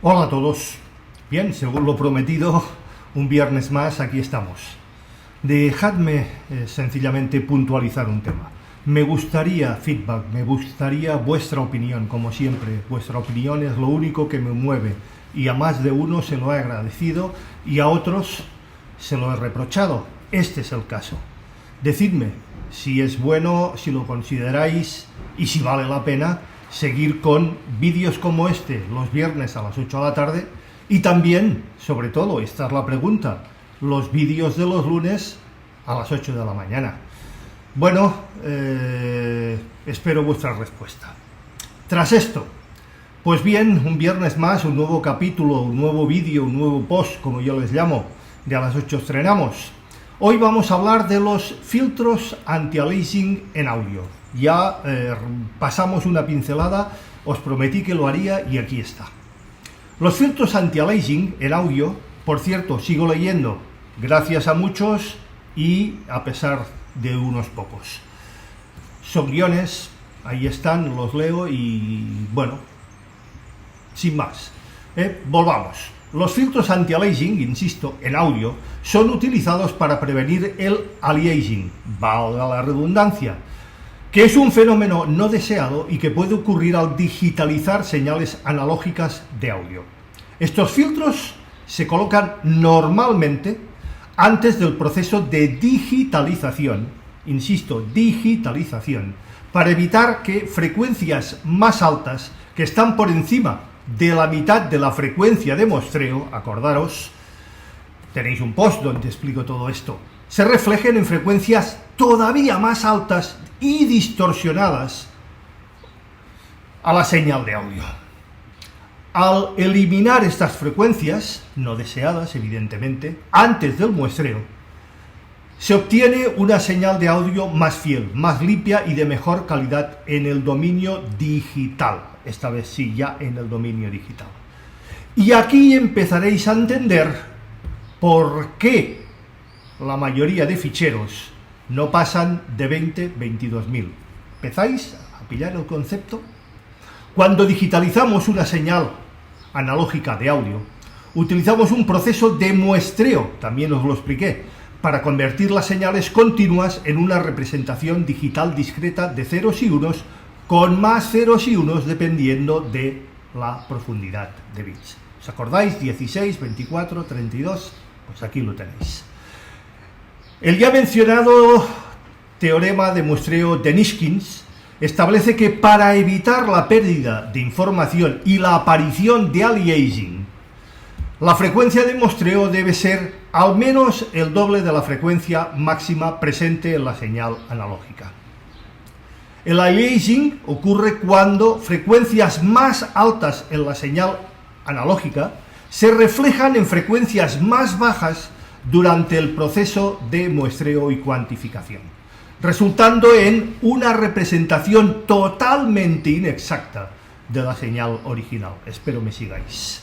Hola a todos. Bien, según lo prometido, un viernes más aquí estamos. Dejadme sencillamente puntualizar un tema. Me gustaría feedback, me gustaría vuestra opinión, como siempre. Vuestra opinión es lo único que me mueve y a más de uno se lo he agradecido y a otros se lo he reprochado. Este es el caso. Decidme si es bueno, si lo consideráis y si vale la pena seguir con vídeos como este los viernes a las 8 de la tarde y también, sobre todo, esta es la pregunta, los vídeos de los lunes a las 8 de la mañana. Bueno, espero vuestra respuesta. Tras esto, pues bien, un viernes más, un nuevo capítulo, un nuevo vídeo, un nuevo post, como yo les llamo, de a las 8 estrenamos. Hoy vamos a hablar de los filtros anti-aliasing en audio. Ya pasamos una pincelada, os prometí que lo haría y aquí está. Los filtros anti-aliasing en audio, por cierto, sigo leyendo, gracias a muchos y a pesar de unos pocos. Son guiones, ahí están, los leo y bueno, sin más. Volvamos. Los filtros anti-aliasing, insisto, en audio, son utilizados para prevenir el aliasing, valga la redundancia, que es un fenómeno no deseado y que puede ocurrir al digitalizar señales analógicas de audio. Estos filtros se colocan normalmente antes del proceso de digitalización, insisto, digitalización, para evitar que frecuencias más altas, que están por encima de la mitad de la frecuencia de muestreo, acordaros, tenéis un post donde explico todo esto, se reflejen en frecuencias todavía más altas y distorsionadas a la señal de audio. Al eliminar estas frecuencias, no deseadas evidentemente, antes del muestreo, se obtiene una señal de audio más fiel, más limpia y de mejor calidad en el dominio digital. Esta vez sí, ya en el dominio digital. Y aquí empezaréis a entender por qué la mayoría de ficheros no pasan de 22.000. ¿Empezáis a pillar el concepto? Cuando digitalizamos una señal analógica de audio, utilizamos un proceso de muestreo, también os lo expliqué, para convertir las señales continuas en una representación digital discreta de ceros y unos, con más ceros y unos dependiendo de la profundidad de bits. ¿Os acordáis? 16, 24, 32, pues aquí lo tenéis. El ya mencionado teorema de muestreo de Nishkins establece que para evitar la pérdida de información y la aparición de aliasing, la frecuencia de muestreo debe ser al menos el doble de la frecuencia máxima presente en la señal analógica. El aliasing ocurre cuando frecuencias más altas en la señal analógica se reflejan en frecuencias más bajas durante el proceso de muestreo y cuantificación, resultando en una representación totalmente inexacta de la señal original. Espero me sigáis.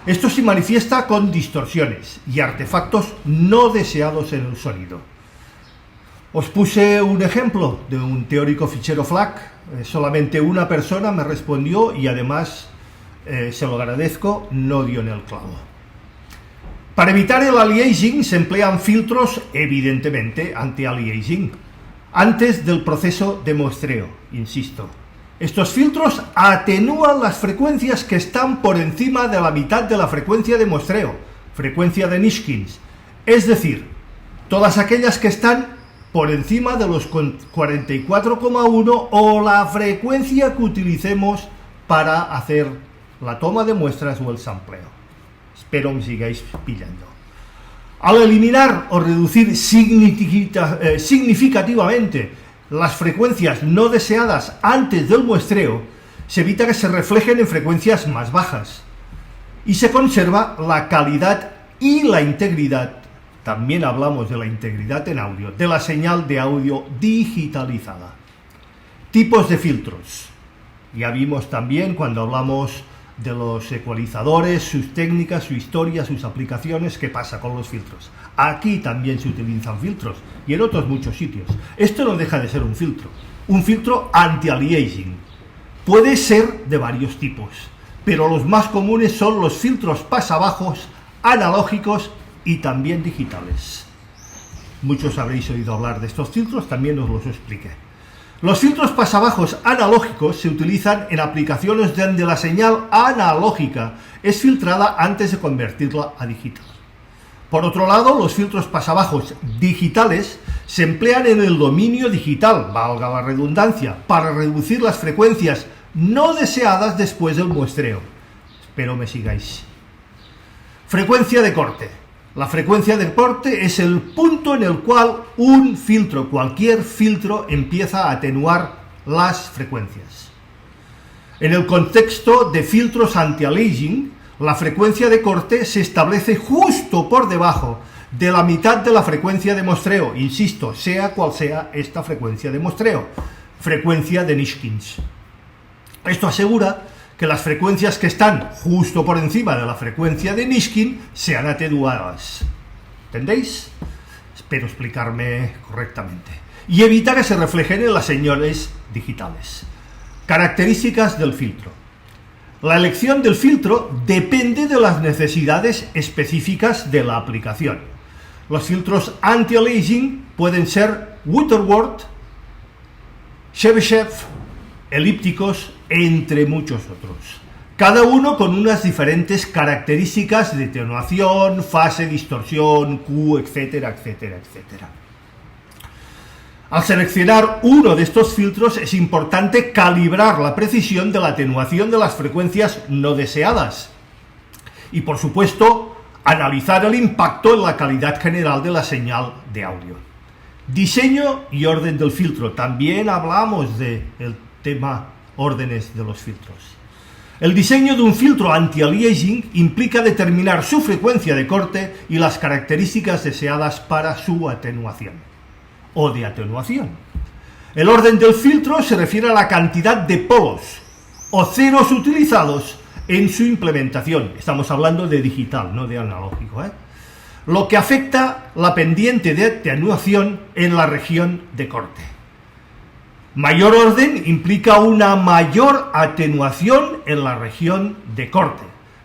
Esto se manifiesta con distorsiones y artefactos no deseados en el sonido. Os puse un ejemplo de un teórico fichero FLAC, solamente una persona me respondió y además, se lo agradezco, no dio en el clavo. Para evitar el aliasing se emplean filtros, evidentemente, anti-aliasing, antes del proceso de muestreo, insisto. Estos filtros atenúan las frecuencias que están por encima de la mitad de la frecuencia de muestreo, frecuencia de Nishkins, es decir, todas aquellas que están por encima de los 44,1 o la frecuencia que utilicemos para hacer la toma de muestras o el sampleo. Espero me sigáis pillando. Al eliminar o reducir significativamente las frecuencias no deseadas antes del muestreo, se evita que se reflejen en frecuencias más bajas y se conserva la calidad y la integridad, también hablamos de la integridad en audio, de la señal de audio digitalizada. Tipos de filtros. Ya vimos también cuando hablamos de los ecualizadores, sus técnicas, su historia, sus aplicaciones, qué pasa con los filtros. Aquí también se utilizan filtros y en otros muchos sitios. Esto no deja de ser un filtro anti-aliasing. Puede ser de varios tipos. pero los más comunes son los filtros pasabajos, analógicos y también digitales. Muchos habréis oído hablar de estos filtros, también os los expliqué. Los filtros pasabajos analógicos se utilizan en aplicaciones donde la señal analógica es filtrada antes de convertirla a digital. Por otro lado, los filtros pasabajos digitales se emplean en el dominio digital, valga la redundancia, para reducir las frecuencias no deseadas después del muestreo. Espero me sigáis. Frecuencia de corte. La frecuencia de corte es el punto en el cual un filtro, cualquier filtro, empieza a atenuar las frecuencias. En el contexto de filtros anti-aliasing, la frecuencia de corte se establece justo por debajo de la mitad de la frecuencia de muestreo, insisto, sea cual sea esta frecuencia de muestreo, frecuencia de Nishkins. Esto asegura que las frecuencias que están justo por encima de la frecuencia de Nishkin sean atenuadas. ¿Entendéis? Espero explicarme correctamente. Y evita que se reflejen en las señales digitales. Características del filtro. La elección del filtro depende de las necesidades específicas de la aplicación. Los filtros anti-aliasing pueden ser Waterworth, Chebyshev, elípticos, entre muchos otros. Cada uno con unas diferentes características de atenuación, fase, distorsión, Q, etcétera, etcétera, etcétera. Al seleccionar uno de estos filtros es importante calibrar la precisión de la atenuación de las frecuencias no deseadas. Y por supuesto, analizar el impacto en la calidad general de la señal de audio. Diseño y orden del filtro. También hablamos del tema órdenes de los filtros. El diseño de un filtro anti-aliasing implica determinar su frecuencia de corte y las características deseadas para su atenuación o de atenuación. El orden del filtro se refiere a la cantidad de polos o ceros utilizados en su implementación. Estamos hablando de digital, no de analógico, lo que afecta la pendiente de atenuación en la región de corte. Mayor orden implica una mayor atenuación en la región de corte,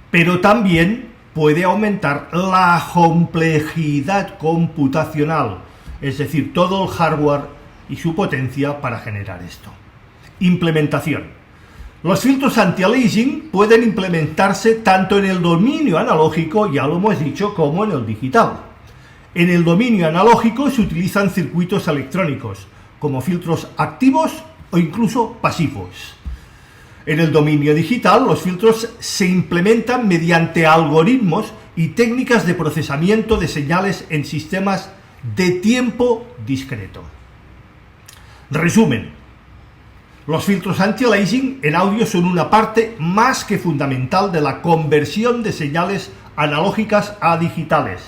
pero también puede aumentar la complejidad computacional, es decir, todo el hardware y su potencia para generar esto. Implementación. Los filtros anti-aliasing pueden implementarse tanto en el dominio analógico, ya lo hemos dicho, como en el digital. En el dominio analógico se utilizan circuitos electrónicos, como filtros activos o incluso pasivos. En el dominio digital, los filtros se implementan mediante algoritmos y técnicas de procesamiento de señales en sistemas de tiempo discreto. Resumen. Los filtros anti-aliasing en audio son una parte más que fundamental de la conversión de señales analógicas a digitales,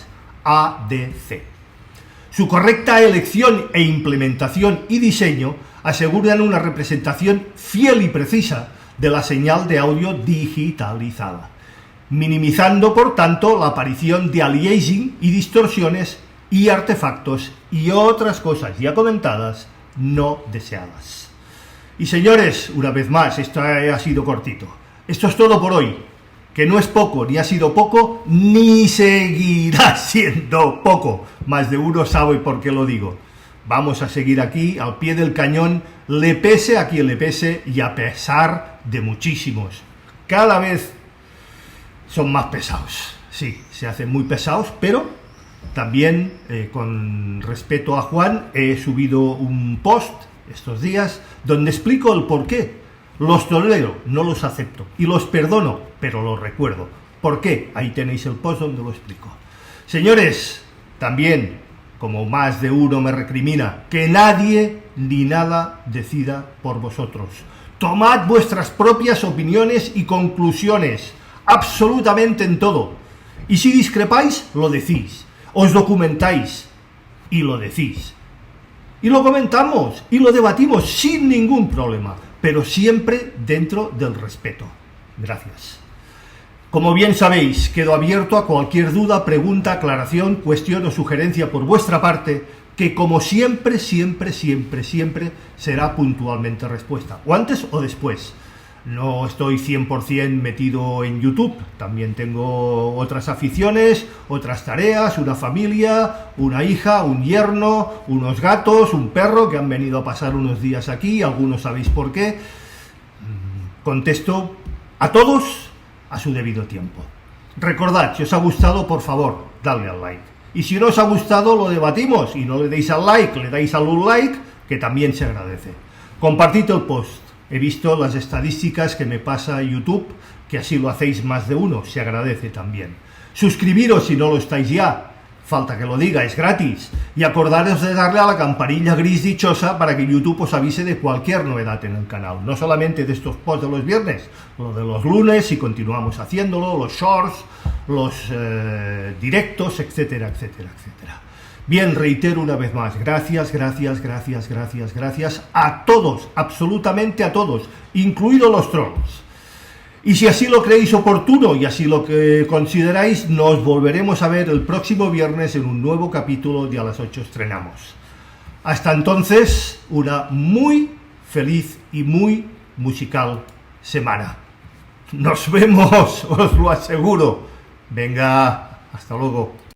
ADC. Su correcta elección e implementación y diseño aseguran una representación fiel y precisa de la señal de audio digitalizada, minimizando por tanto la aparición de aliasing y distorsiones y artefactos y otras cosas ya comentadas no deseadas. Y señores, una vez más, esto ha sido cortito. Esto es todo por hoy, que no es poco, ni ha sido poco, ni seguirá siendo poco. Más de uno sabe por qué lo digo. Vamos a seguir aquí, al pie del cañón, le pese a quien le pese y a pesar de muchísimos. Cada vez son más pesados. Sí, se hacen muy pesados, pero también, con respeto a Juan, he subido un post estos días donde explico el por qué. Los tolero, no los acepto, y los perdono, pero los recuerdo. ¿Por qué? Ahí tenéis el post donde lo explico. Señores, también, como más de uno me recrimina, que nadie ni nada decida por vosotros. Tomad vuestras propias opiniones y conclusiones, absolutamente en todo. Y si discrepáis, lo decís. Os documentáis y lo decís. Y lo comentamos y lo debatimos sin ningún problema, pero siempre dentro del respeto. Gracias. Como bien sabéis, quedo abierto a cualquier duda, pregunta, aclaración, cuestión o sugerencia por vuestra parte, que como siempre será puntualmente respuesta, o antes o después. No estoy 100% metido en YouTube, también tengo otras aficiones, otras tareas, una familia, una hija, un yerno, unos gatos, un perro que han venido a pasar unos días aquí, algunos sabéis por qué. Contesto a todos a su debido tiempo. Recordad, si os ha gustado, por favor, dadle al like. Y si no os ha gustado, lo debatimos y no le deis al like, le dais al un like, que también se agradece. Compartid el post. He visto las estadísticas que me pasa YouTube, que así lo hacéis más de uno, se agradece también. Suscribiros si no lo estáis ya, falta que lo diga, es gratis. Y acordaros de darle a la campanilla gris dichosa para que YouTube os avise de cualquier novedad en el canal. No solamente de estos posts de los viernes, lo de los lunes, y continuamos haciéndolo, los shorts, los directos, etcétera, etcétera, etcétera. Bien, reitero una vez más, gracias a todos, absolutamente a todos, incluidos los trolls. Y si así lo creéis oportuno y así lo que consideráis, nos volveremos a ver el próximo viernes en un nuevo capítulo de A las 8 estrenamos. Hasta entonces, una muy feliz y muy musical semana. Nos vemos, os lo aseguro. Venga, hasta luego.